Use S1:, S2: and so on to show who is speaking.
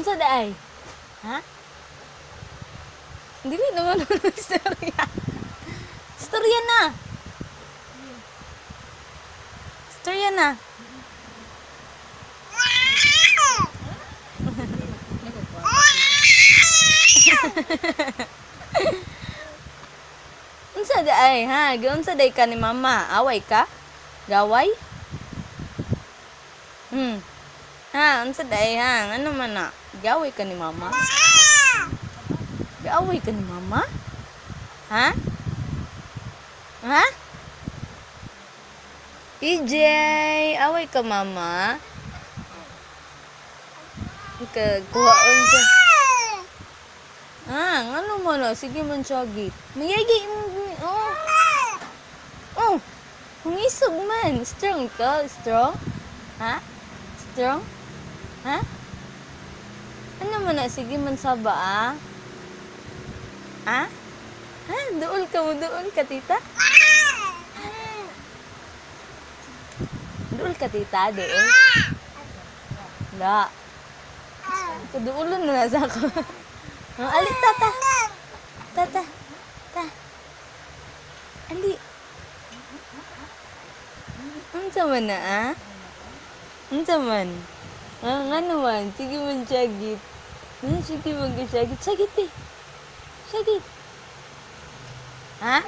S1: Unsa daay? Ha? Dili naman istorya. Istorya na. Istorya na. Unsa daay ha? Giunsa day ka ni mama? Away ka? Gaway? Ha, unsa daay ha? Ano man na? Gaway ka ni mama? Gaway ka ni mama? Ha? Ha? EJ, away ka mama? Kuhaon siya. Ano mo na? Sige man siyagi. Mayagi mo. Oh. Oh. Hungisog man. Strong ka? Strong? Ha? Strong? Ha? Ano mo na? Sige man saba ah. Ha? Ha? Doon ka mo. Doon ka tita? Doon ka tita? Doon? La. Kaduulan na nasa ako. Ali, tata. Tata. Ta. Ali. Unsa man na, ah? Unsa man? Nga naman. Sige man syagit. Sige man ka syagit. Syagit eh. Syagit. Ha?